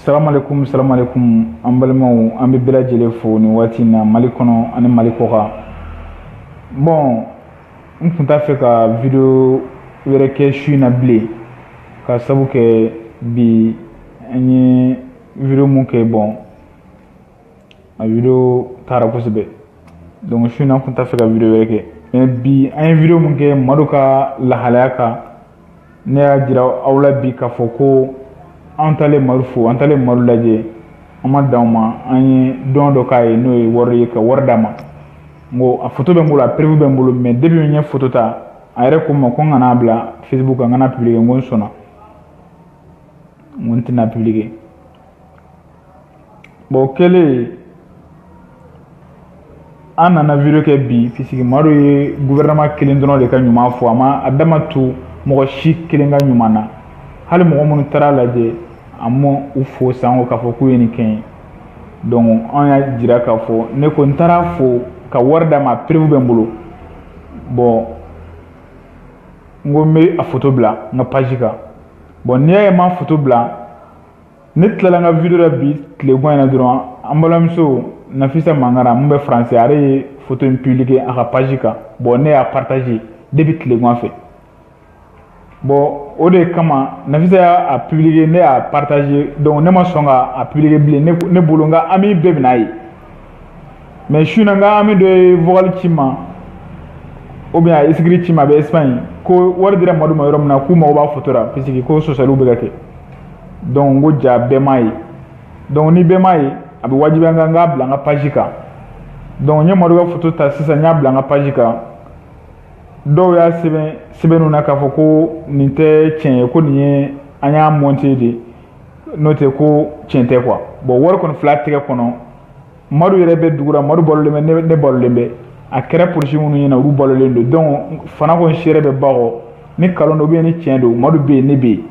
Salam alaikum an balimaw an bɛ bɛɛ lajɛlen fo nin waati in na Mali kɔnɔ ani Mali kɔkan. Bon n tun t'a fɛ ka video wɛrɛ kɛ su in na bilen ka sabu kɛ bi an ye video mun kɛ bon a video taara kosɛbɛ donc su in na n tun t'a fɛ ka video wɛrɛ kɛ mais bi an ye video mun kɛ Madu ka lahalaya kan ne y'a jira aw la bi k'a fɔ ko an talen Madu fo an talen Madu lajɛ an ma dan o ma an ye don dɔ k'a ye n'o ye wari ye ka wari d'a ma n ko a photo bɛ n bolo a preuve bɛ n bolo mais depuis n ye photo ta a yɛrɛ ko n ma ko n kana bila Facebook kan n kana publier n ko n sɔnna n ko n tɛna publier bon o kɛlen an nana video kɛ bi puisque Madu ye gouvernement kelen dɔrɔn de ka ɲuman fɔ a ma a da ma tu mɔgɔ si kelen ka ɲuman na hali mɔgɔ minnu taara lajɛ a ma u fo sango k'a fɔ k'u ye nin kɛ ye donc an y'a jira k'a fɔ ne ko n taara fo ka wari d'a ma preuve bɛ n bolo bon n ko n bɛ a photo bila n ka page kan bon n'i y'a ye n ma photo bila ne tilala n ka video la bi tile gan in na dɔrɔn an balimamuso Nafisa Mangara mun bɛ français ale ye photo in publier a ka page kan bon ne y'a partager depuis tile gan fɛ bon o de kama Nafisa y'a publier ne y'a partager donc ne ma sɔn ka publier bilen ne bolo n ka ami bɛɛ bɛna ye mais su in na n ka ami dɔ ye vocal ci n ma ou bien a écrit ci n ma a bɛ Espagne ko wari dira Madu ma yɔrɔ min na k'u mago b'a photo la puisque ko sɔsɔliw bɛ ka kɛ donc n ko ja bɛɛ m'a ye donc ni bɛɛ m'a ye a bɛ wajibiya n kan n k'a bila n ka page kan donc n ye Madu ka photo ta sisan n y'a bila n ka page kan dɔw y'a sɛbɛnninw na k'a fɔ ko nin tɛ tiɲɛ ye ko nin ye an y'a monter de n'o tɛ ko tiɲɛ tɛ quoi bon wari kɔni fila tɛgɛ kɔnɔ Madu yɛrɛ bɛ dugu la Madu balolen bɛ ne balolen bɛ a kɛra polisi minnu ɲɛna olu balolen don donc fana ko n seere bɛ ba kɔ ni kalon don ou bien ni tiɲɛ don Madu bɛ yen ne bɛ yen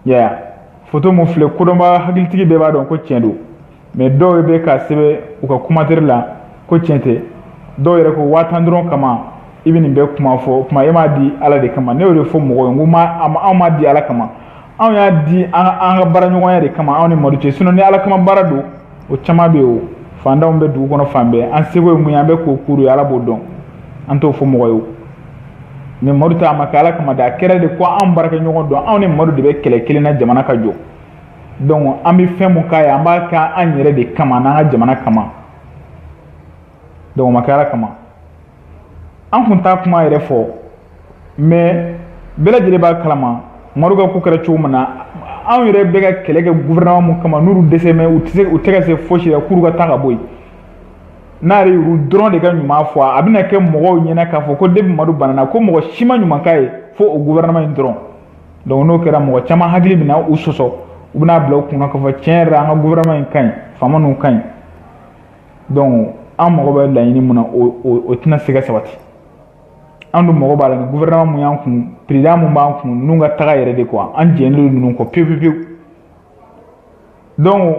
ya photo mun filɛ kodɔnba hakilitigi bɛɛ b'a dɔn ko tiɲɛ don mais dɔw bɛ k'a sɛbɛn u ka commentaire la ko tiɲɛ tɛ dɔw yɛrɛ ko 5000 dɔrɔn kama i bɛ nin bɛɛ kuma fɔ kuma e m'a di Ala de kama ne y'o de fɔ mɔgɔw ye n ko anw m'a di Ala kama anw y'a di an ka baaraɲɔgɔnya de kama anw ni Madu cɛ sinon ni Ala kama baara don o caman bɛ yen o fantanw bɛ dugu kɔnɔ fan bɛɛ an seko ye mun ye an bɛ k'o kuru ye Ala b'o dɔn an t'o fɔ mɔgɔ ye o mais Madu ta a ma kɛ Ala kama de a kɛra de ko anw baarakɛɲɔgɔn dɔn anw ni Madu de bɛ kɛlɛ kelen na jamana ka jɔ donc an bɛ fɛn mun k'a ye an b'a kɛ an yɛrɛ de kama n'an ka jamana kama donc o ma kɛ Ala kama an kun t'a kuma yɛrɛ fɔ mais bɛɛ lajɛlen b'a kalama Madu ka ko kɛra cogo min na anw yɛrɛ bɛ ka kɛlɛ kɛ gouvernement mun kama n'olu dɛsɛ mɛ u tɛ ka se fosi la k'olu ka taa ka bɔ yen n'ale y'u dɔrɔn de ka ɲuman fɔ a bɛna kɛ mɔgɔw ɲɛna k'a fɔ ko depuis Madu banana ko mɔgɔ si ma ɲuman k'a ye fo o gouvernement in dɔrɔn donc n'o kɛra mɔgɔ caman hakili bɛna u sɔsɔ u bɛna bila u kunna k'a fɔ tiɲɛ yɛrɛ an ka gouvernement in ka ɲi faama ninnu ka ɲi donc an mago bɛ laɲini mun na o tɛna se ka sabati an dun mago b'a la ni gouvernement mun y'an kun président mun b'an kun ninnu ka taga yɛrɛ de quoi an jɛnnen don ninnu kɔ pewu donc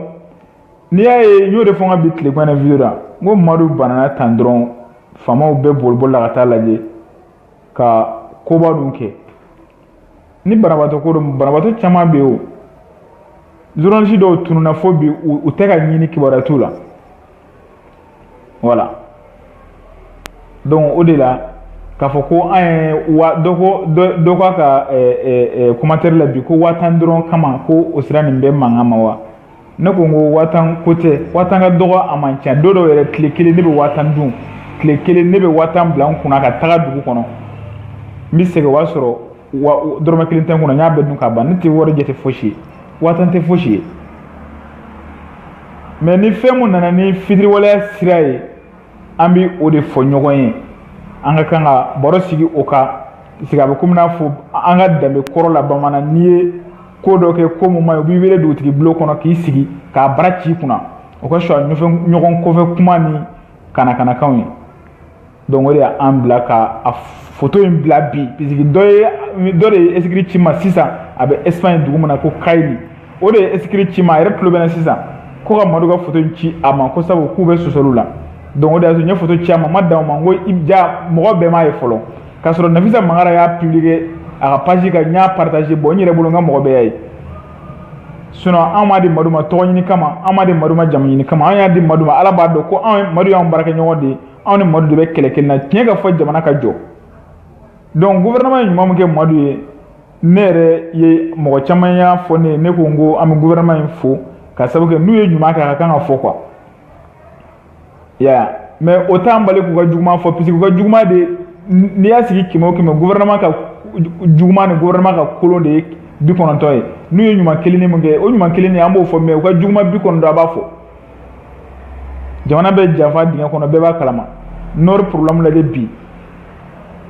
n'i y'a ye n y'o de fɔ n ka bi tile gan na video la n ko Madu banana tan dɔrɔn faamaw bɛɛ boli la ka taa lajɛ ka koba dun kɛ ni banabaatɔ ko don banabaatɔ caman bɛ yen o journaliste dɔw tununna fo bi u tɛ ka ɲini kibaruya t'u la voilà donc o de la k'a fɔ ko an ye dɔ k'a ka commentaire la bi ko 5000 dɔrɔn kama ko o sira nin bɛ mankan ma wa ne ko n ko 5000 ko tɛ 5000 ka dɔgɔ a man ca don dɔw yɛrɛ tile kelen ne bɛ 5000 dun tile kelen ne bɛ 5000 bila n kunna ka taga dugu kɔnɔ n bɛ segin o b'a sɔrɔ dɔrɔmɛ kelen tɛ n kunna n y'a bɛɛ dun ka ban ne tɛ wari jate fosi ye 5000 tɛ fosi ye mais ni fɛn mun nana ni fitiriwaleya sira ye an bɛ o de fɔ ɲɔgɔn ye an ka kan ka baro sigi o kan sigi a bɛ komi n'a fɔ an ka danbe kɔrɔ la bamanan n'i ye ko dɔ kɛ ko mun ma ye u b'i wele dugutigi bulon kɔnɔ k'i sigi k'a bara ci i kunna o ka sɔrɔ ɲɔgɔn kɔfɛ kuma ni kanakanakanw ye donc o de y'an bila ka a photo in bila bi puisque dɔ de ye écrit ci ma sisan a bɛ Espagne dugu min na ko Kayili o de ye écrit ci ma a yɛrɛ tulo bɛ na sisan ko ka Madu ka photo in ci a ma ko sabu k'u bɛ sɔsɔliw la donc o de y'a to n ye photo ci a ma ma dan o ma n ko ja mɔgɔ bɛɛ m'a ye fɔlɔ k'a sɔrɔ Nafisa Mangara y'a publier a ka page kan n y'a partager bon n yɛrɛ bolo n ka mɔgɔ bɛɛ y'a ye sinon an ma di madu ma tɔgɔ ɲini kama an ma di madu ma jamu ɲini kama an y'a di madu ma ala b'a dɔn ko madu y'anw baarakɛɲɔgɔn de ye anw ni madu de bɛ kɛlɛ kelen na tiɲɛ ka fɔ jamana ka jɔ donc gouvernement ye ɲuman min kɛ madu ye ne yɛrɛ ye mɔgɔ caman y'a fɔ ne ye ne ko n ko an bɛ gouvernement in fo ka sababu kɛ n'u ye ɲuman kɛ a ka kan ka fɔ quoi ya mais o t'an bali k'u ka juguman fɔ puisque u ka juguman de n'i y'a sigi kɛmɛ o kɛmɛ gouvernement ka juguman ni gouvernement ka kolon de ye 90 ye n'u ye ɲuman kelen min kɛ o ɲuman kelen an b'o fɔ mais u ka juguman 90 a b'a fɔ jamana bɛ janfa dingɛ kɔnɔ bɛɛ b'a kalama nord problème lajɛ bi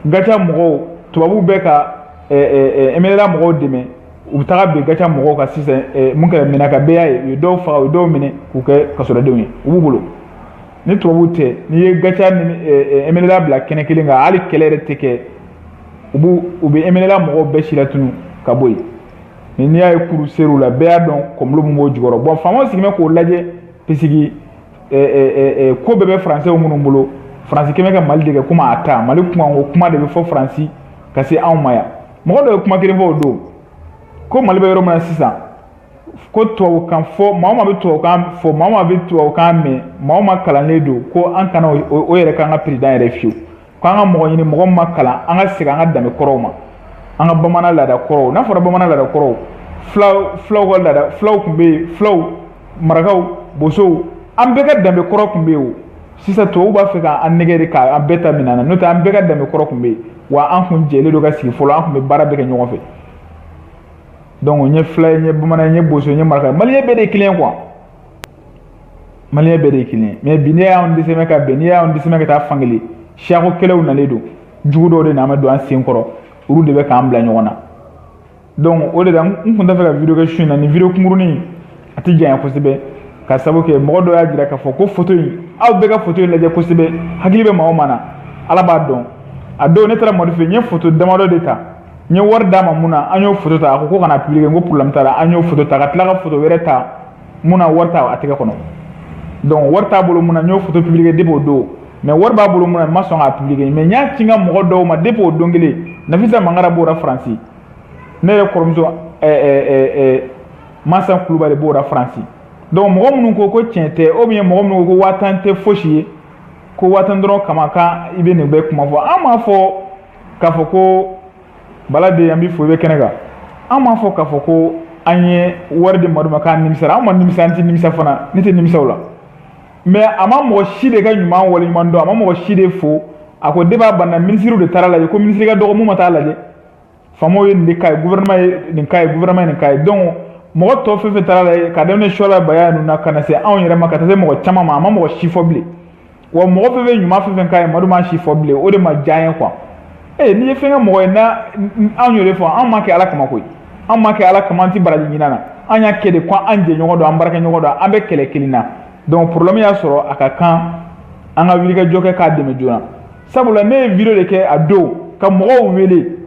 gacha mɔgɔw tubabu bɛ ka MNLA mɔgɔw dɛmɛ u bɛ taga bin gacha mɔgɔw kan sisan mun kɛra minɛkabɛya ye u ye dɔw faga u ye dɔw minɛ k'u kɛ kasɔrɔdenw ye u b'u bolo ni tubabu tɛ n'i ye gacha ni MNLA bila kɛnɛ kelen kan hali kɛlɛ yɛrɛ tɛ kɛ u bɛ MNLA mɔgɔw bɛɛ si latunu ka bɔ yen mais n'i y'a ye kuru ser'u la bɛɛ y'a dɔn kɔnbolo min b'o jukɔrɔ bon faamaw sigilen bɛ k'o lajɛ puisque ko bɛɛ bɛ français minnu bolo faransi kɛmɛ ka mali de kɛ komi a ta mali kuma o kuma de bɛ fɔ faransi ka se anw ma yan mɔgɔ dɔ ye kuma kelen fɔ o don ko mali bɛ yɔrɔ min na sisan ko tubabukan fɔ maa o maa bɛ tubabukan fɔ maa o maa bɛ tubabukan mɛn maa o maa kalannen don ko an kana o yɛrɛ k'an ka président yɛrɛ fiyewu ko an ka mɔgɔ ɲini mɔgɔ min ma kalan an ka segin an ka danbe kɔrɔw ma an ka bamanan laada kɔrɔw n'a fɔra bamanan laada kɔrɔw filaw ka laada filaw tun bɛ yen filaw marakaw bosow an bɛɛ ka danbe kɔrɔ tun bɛ yen o sisan tubabu b'a fɛ k'an nɛgɛ de k'an bɛɛ ta minɛn na n'o tɛ an bɛɛ ka danbe kɔrɔ tun bɛ yen wa an tun jɛlen don ka sigi fɔlɔ an tun bɛ baara bɛɛ kɛ ɲɔgɔn fɛ donc n ye fila ye n ye bamanan n ye boso n ye maraka ye maliyɛn bɛɛ de ye kelen quoi maliyɛn bɛɛ de ye kelen mais bi n'i y'anw dɛsɛmɛ ka bɛn n'i y'anw dɛsɛmɛ ka taa fankelen siyako kɛlɛw nalen don jugu dɔw de nana don an sen kɔrɔ olu de bɛ k'an bila ɲɔgɔn na donc o de la n tun t'a fɛ ka video kɛ su in na nin video kunkurunin a tɛ janya kosɛbɛ ka sababu kɛ mɔgɔ dɔ y'a jira k'a fɔ ko photo in aw bɛɛ ka photo in lajɛ kosɛbɛ hakili bɛ maa o maa na ala b'a dɔn a don ne taara mɔdi fɛ n ye photo damadɔ de ta n ye wari d'a ma mun na an y'o photo ta a ko kana publier n ko problème t'a la an y'o photo ta ka tila ka photo wɛrɛ ta mun na wari t'a a tɛgɛ kɔnɔ donc wari t'a bolo mun na n y'o photo publier depuis o don mais wari b'a bolo mun na n ma sɔn k'a publier mais n y'a ci n ka mɔgɔ dɔw ma depuis o don kelen Nafisa Mangara b'ora Faransi ne yɛrɛ kɔrɔmuso Massa Kulubali b'ora Faransi donc mɔgɔ minnu ko tiɲɛ tɛ ou bien mɔgɔ minnu ko 1000 tɛ fosi ye ko 1000 dɔrɔn kama kan i bɛ nin bɛɛ kuma fɔ an m'a fɔ k'a fɔ ko Bala de an bɛ fɔ i bɛ kɛnɛ kan an m'a fɔ k'a fɔ ko an ye wari di Madu ma k'an nimisara an ma nimisa an tɛ nimisa fana ne tɛ nimisa o la mais a ma mɔgɔ si de ka ɲuman waleɲuman dɔn a ma mɔgɔ si de fo a ko débat banna ministre de taara lajɛ ko ministre ka dɔgɔ mun ma taa lajɛ faamaw ye nin de k'a ye gouvernement ye nin k'a ye gouvernement ye nin k'a ye donc mɔgɔ tɔ fɛn fɛn taara lajɛ ka daminɛ Suwala Baya ninnu na ka na se anw yɛrɛ ma ka taa se mɔgɔ caman ma a ma mɔgɔ si fɔ bilen wa mɔgɔ fɛn fɛn ɲuman fɛn fɛn k'a ye Madu m'a si fɔ bilen o de ma diya an ye quoi n'i ye fɛn kɛ mɔgɔ ye na anw y'o de fɔ anw ma kɛ Ala kama koyi anw ma kɛ Ala kama an tɛ baraji ɲini na an y'a kɛ de ko an jɛɲɔgɔn don an baarakɛɲɔgɔn don an bɛ kɛlɛ kelen na donc problème y'a sɔrɔ a ka kan an ka wulikajɔ kɛ k'a dɛmɛ joona sabula ne ye video de kɛ a don ka mɔgɔw wele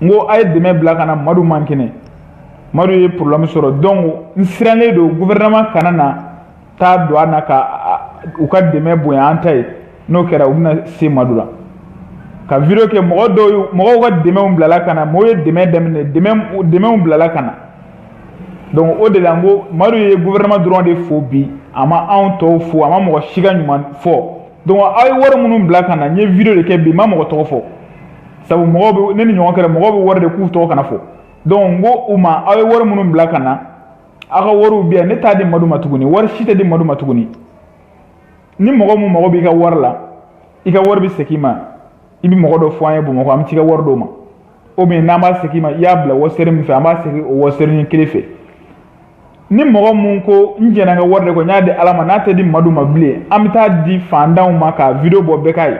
n ko a ye dɛmɛ bila ka na Madu man kɛnɛ Madu ye problème sɔrɔ donc n sirannen don gouvernement kana na taa don a na ka u ka dɛmɛ bonya an ta ye n'o kɛra u bɛna se Madu la ka video kɛ mɔgɔw ka dɛmɛw bilala ka na mɔgɔw ye dɛmɛ daminɛ dɛmɛw bilala ka na donc o de la n ko Madu ye gouvernement dɔrɔn de fo bi a ma anw tɔw fo a ma mɔgɔ si ka ɲuman fɔ donc aw ye wari minnu bila ka na n ye video de kɛ bi n ma mɔgɔ tɔgɔ fɔ sabu mɔgɔw bɛ ne ni ɲɔgɔn kɛra mɔgɔw bɛ wari de k'u tɔgɔ kana fɔ donc n ko u ma aw ye wari minnu bila ka na aw ka wariw bɛ yan ne t'a di Madu ma tuguni wari si tɛ di Madu ma tuguni ni mɔgɔ min mago b'i ka wari la i ka wari bɛ segin i ma i bɛ mɔgɔ dɔ fɔ an ye Bamakɔ an bɛ t'i ka wari d'o ma ou bien n'an b'a segin i ma i y'a bila wari min fɛ an b'a segin o wari kelen fɛ ni mɔgɔ mun ko n jɛna n ka wari de kɔ n y'a di Ala ma n'a tɛ di Madu ma bilen an bɛ taa di fantanw ma ka video bɔ bɛɛ k'a ye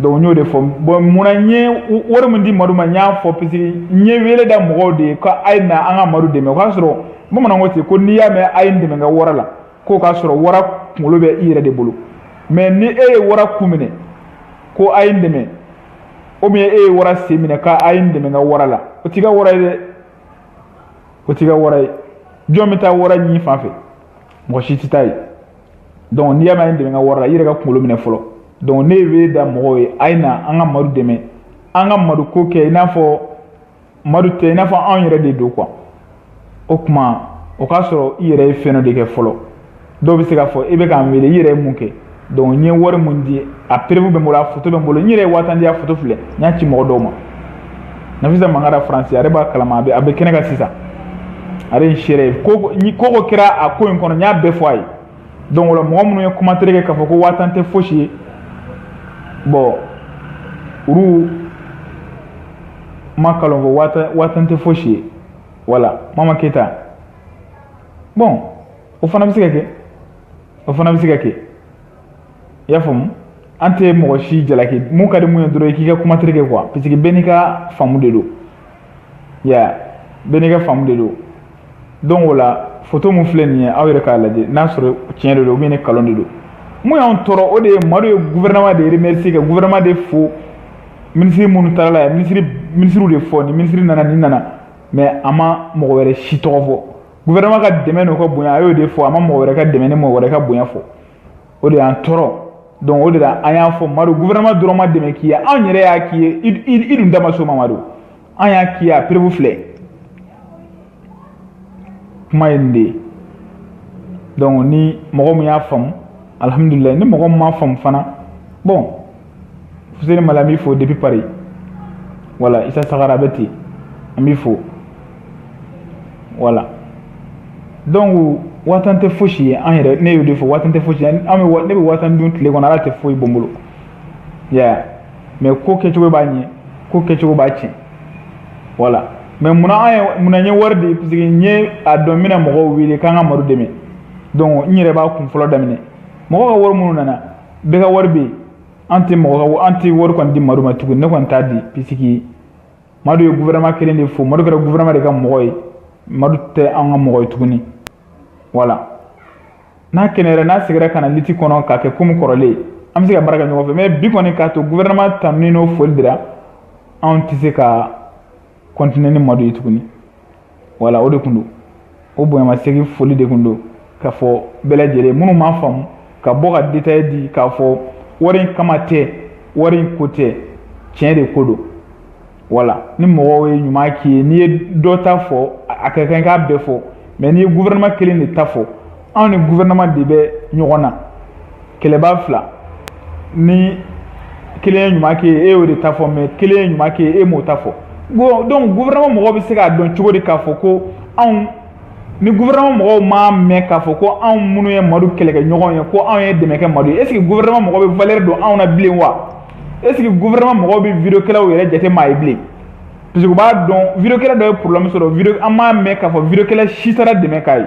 donc n y'o de fɔ bon munna n ye wari min di Madu ma n y'a fɔ parce que n ye wele da mɔgɔw de ye ko a ye na an ka Madu dɛmɛ o k'a sɔrɔ bamananw ko ten ko n'i y'a mɛn a ye n dɛmɛ n ka wara la k'o k'a sɔrɔ wara kunkolo bɛ i yɛrɛ de bolo mais ni e ye wara kun minɛ ko a ye n dɛmɛ ou bien e ye wara sen minɛ k'a ye n dɛmɛ n ka wara la o t'i ka wara ye dɛ o t'i ka wara ye jɔn bɛ taa wara ɲini fan fɛ mɔgɔ si tɛ taa ye donc n'i y'a mɛn a ye n dɛmɛ n ka wara la i yɛrɛ ka kunkolo minɛ fɔlɔ donc ne ye wele da mɔgɔw ye a ye na an ka Madu dɛmɛ an ka Madu ko kɛ i n'a fɔ madu tɛ i n'a fɔ anw yɛrɛ de don quoi o kuma o k'a sɔrɔ i yɛrɛ ye fɛn dɔ de kɛ fɔlɔ dɔw bɛ se k'a fɔ i bɛ k'an wele i yɛrɛ ye mun kɛ donc n ye wari mun di a preuve bɛ n bolo a photo bɛ n bolo n yɛrɛ ye 5000 di a photo filɛ n y'a ci mɔgɔ dɔw ma Nafisa Mangara France ale b'a kalama a bɛ kɛnɛ kan sisan ale ye seere ko kɛra a ko in kɔnɔ n y'a bɛɛ fɔ a ye donc o la mɔgɔ minnu ye commentaire kɛ k'a fɔ ko 5000 tɛ fosi ye bon olu ma kalon fɔ 5000 tɛ fosi ye voilà Mama Keita bon o fana bɛ se ka kɛ i y'a faamu an tɛ mɔgɔ si jalaki mun ka di mun ye dɔrɔn i k'i ka commentaire kɛ quoi parce que bɛɛ n'i ka faamu de don bɛɛ n'i ka faamu de don donc o la photo mun filɛ nin ye aw yɛrɛ k'a lajɛ n'a sɔrɔ tiɲɛ de don ou bien ni kalon de don mun y'anw tɔɔrɔ o de ye Madu ye gouvernement de remercier ka gouvernement de fo ministre minnu taara la ministre de fɔ ni ministre nana ni nana mais a ma mɔgɔ wɛrɛ si tɔgɔ fɔ gouvernement ka dɛmɛ n'o ka bonya a y'o de fɔ a ma mɔgɔ wɛrɛ ka dɛmɛ ni mɔgɔ wɛrɛ ka bonya fɔ o de y'an tɔɔrɔ donc o de la an y'a fɔ Madu gouvernement dɔrɔn ma dɛmɛ k'i ye anw yɛrɛ y'a k'i ye i dun da ma s'o ma Madu an y'a k'i ye a preuve filɛ kuma ye nin de ye donc ni mɔgɔ min y'a faamu alhamdulillah ni mɔgɔ min m'a faamu fana bon Fuseni Mali an b'i fo depuis Paris voilà Isa Sagara a bɛ ten an b'i fo voilà donc 5000 tɛ fosi ye an yɛrɛ ne y'o de fɔ 5000 tɛ fosi ye ne bɛ 5000 dun tile kɔnɔ ala tɛ foyi bɔ n bolo mais ko kɛcogo b'a ɲɛ ko kɛcogo b'a tiɲɛ voilà mais munna n ye wari di parce que n ye a dɔn n bɛna mɔgɔw wele k'an ka Madu dɛmɛ donc n yɛrɛ b'a kun fɔlɔ daminɛ mɔgɔ ka wari minnu nana bɛɛ ka wari bɛ yen an tɛ wari kɔni di Madu ma tuguni ne kɔni t'a di parce que Madu ye gouvernement kelen de fo Madu kɛra gouvernement de ka mɔgɔ ye Madu tɛ an ka mɔgɔ ye tuguni voilà n'a kɛnɛyara n'a seginna ka na liti kɔnɔ k'a kɛ komi kɔrɔlen an bɛ se ka baara kɛ ɲɔgɔn fɛ mais bi kɔni k'a to gouvernement tanuni n'o foli dira anw tɛ se ka continuer ni Madu ye tuguni voilà o de tun don o bonyamasegin foli de tun don k'a fɔ bɛɛ lajɛlen minnu m'a faamu ka bɔ ka détail di k'a fɔ wari in kama tɛ wari in ko tɛ tiɲɛ de ko don voilà ni mɔgɔw ye ɲuman k'i ye n'i ye dɔ ta fɔ a ka kan k'a bɛɛ fɔ mais n'i ye gouvernement kelen de ta fɔ anw ni gouvernement de bɛ ɲɔgɔn na kɛlɛba fila ni kelen ye ɲuman k'i ye e y'o de ta fɔ mais kelen ye ɲuman k'i ye e m'o ta fɔ bon donc gouvernement mɔgɔw bɛ se k'a dɔn cogo di k'a fɔ ko anw ni gouvernement mɔgɔw m'a mɛn k'a fɔ ko anw minnu ye Madu kɛlɛkɛɲɔgɔnw ye ko anw ye dɛmɛ kɛ Madu ye est ce que gouvernement mɔgɔw bɛ valeur don anw na bilen wa est ce que gouvernement mɔgɔw bɛ vidéo kɛlaw yɛrɛ jate maa ye bilen parce que u b'a dɔn vidéo kɛla dɔ ye problème sɔrɔ an m'a mɛn k'a fɔ vidéo kɛla si taara dɛmɛ k'a ye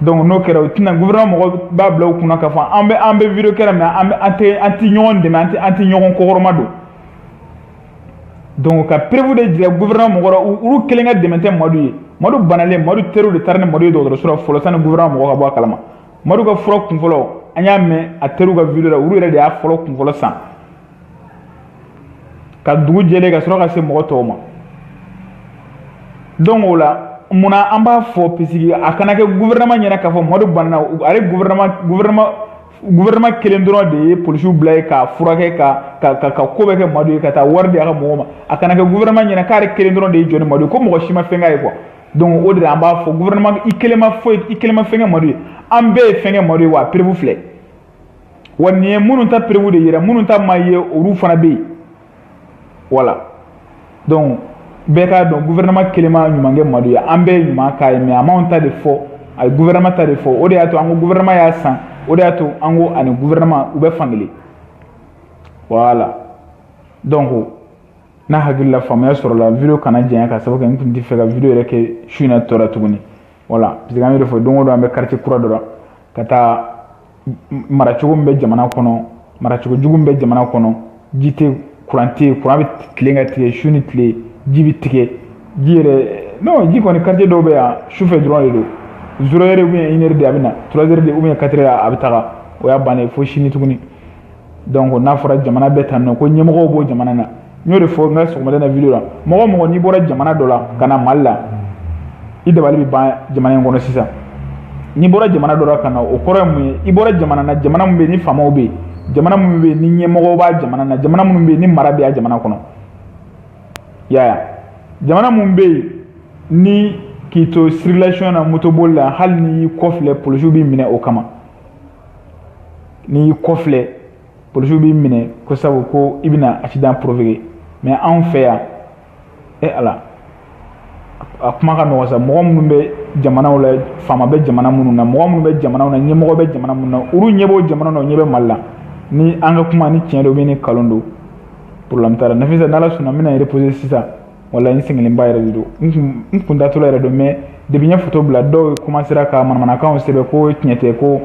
donc n'o kɛra o tɛna gouvernement mɔgɔw b'a bila u kunna k'a fɔ an bɛ vidéo kɛla mais an tɛ ɲɔgɔn dɛmɛ an tɛ ɲɔgɔn kɔkɔrɔma don donc ka preuve de jira gouvernement mɔgɔ la olu kelen ka dɛmɛ tɛ Madu ye Madu banalen Madu teriw de taara ni Madu ye dɔgɔtɔrɔso la fɔlɔ sanni gouvernement mɔgɔ ka bɔ a kalama Madu ka fura kunfɔlɔ an y'a mɛn a teriw ka vidéo la olu yɛrɛ de y'a fɔlɔ kunfɔlɔ san ka dugu jɛlen ka sɔrɔ ka se mɔgɔ tɔw ma donc o la munna an b'a fɔ parce que a kana kɛ gouvernement ɲɛna k'a fɔ Madu banna ale gouvernement kelen dɔrɔn de ye policiw bila ye k'a furakɛ ka ko bɛɛ kɛ Madu ye ka taa wari di a ka mɔgɔw ma a kana kɛ gouvernement ɲɛna k'ale kelen dɔrɔn de ye jɔ ni Madu ye ko mɔgɔ si ma fɛn k'a ye quoi donc o de la an b'a fɔ gouvernement i kelen ma fɛn kɛ Madu ye an bɛɛ ye fɛn kɛ Madu ye wa preuve filɛ wa nin ye minnu ta preuve de yira minnu ta ma ye olu fana bɛ yen voilà donc bɛɛ k'a dɔn gouvernement kelen ma ɲuman kɛ Madu ye an bɛɛ ye ɲuman k'a ye mais a m'anw ta de fɔ a ye gouvernement ta de fɔ o de y'a to an ko gouvernement y'a san o de y'a to an ko ani gouvernement u bɛ fankelen voilà donc n'a hakilila faamuya sɔrɔla vidéo kana janya ka sababu kɛ n tun tɛ fɛ ka vidéo yɛrɛ kɛ su in na tɔ la tuguni voilà parce que an y'o de fɔ don o don an bɛ quartier kura dɔ la ka taa maracogo min bɛ jamana kɔnɔ maracogo jugu min bɛ jamana kɔnɔ ji tɛ courant tɛ yen courant bɛ tilen ka tigɛ su ni tile ji bɛ tigɛ ji yɛrɛ non ji kɔni quartier dɔw bɛ yan sufɛ dɔrɔn de don 0 heure ou bien 1 heure de a bɛ na 3 heures de ou bien 4 heures a bɛ taga o y'a bannen fo sini tuguni donc n'a fɔra jamana bɛɛ tan nɔ ko ɲɛmɔgɔw b'o jamana na n y'o de fɔ n ka sɔgɔmada na vidéo la mɔgɔ o mɔgɔ n'i bɔra jamana dɔ la ka na Mali la i dabali bɛ ban jamana in kɔnɔ sisan n'i bɔra jamana dɔ la ka na o kɔrɔ ye mun ye i bɔra jamana na jamana min bɛ yen ni faamaw bɛ yen jamana minnu bɛ yen ni ɲɛmɔgɔw b'a jamana na jamana minnu bɛ yen ni mara bɛ a jamana kɔnɔ i y'a ye jamana mun bɛ yen ni k'i to circulation na motoboli la hali n'i y'i kɔfilɛ polisiw b'i minɛ o kama n'i y'i kɔfilɛ polisiw b'i minɛ ko sabu ko i bɛna accident provoquer mais anw fɛ yan ala a kuma ka nɔgɔn sa mɔgɔ minnu bɛ jamanaw la faama bɛ jamana minnu na mɔgɔ minnu bɛ jamanaw na ɲɛmɔgɔ bɛ jamana minnu na olu ɲɛ b'o jamana na o ɲɛ bɛ Mali la ni an ka kuma ni tiɲɛ don ni kalon don problème t'a la Nafisa n'Ala sɔnna n bɛna reposer sisan wala n sɛgɛnlenba yɛrɛ de don n kun datɔla yɛrɛ don mais depuis n ye photo bila dɔw commencera ka manamanakanw sɛbɛn ko tiɲɛ tɛ ko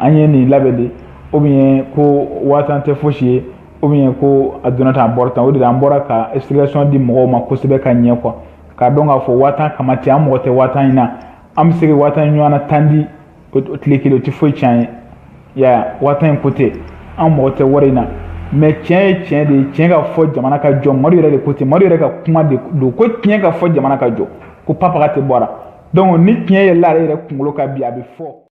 an ye nin labɛn de ou bien ko 1000 tɛ fosi ye ou bien ko a donna tan a bɔra tan o de la an bɔra ka explication di mɔgɔw ma kosɛbɛ ka ɲɛ quoi k'a dɔn k'a fɔ 1000 kama tɛ an mɔgɔ tɛ 1000 in na an bɛ se ka 1000 ɲɔgɔn na tan di o tile kelen o tɛ foyi tiɲɛ an ye ya 1000 in ko tɛ an mɔgɔ tɛ wari in na mais tiɲɛ ye tiɲɛ de ye tiɲɛ ka fɔ jamana ka jɔ Madu yɛrɛ de ko ten Madu yɛrɛ ka kuma de don ko tiɲɛ ka fɔ jamana ka jɔ ko papaga tɛ bɔra donc ni tiɲɛ yɛrɛ la ale yɛrɛ kunkolo ka bi a bɛ fɔ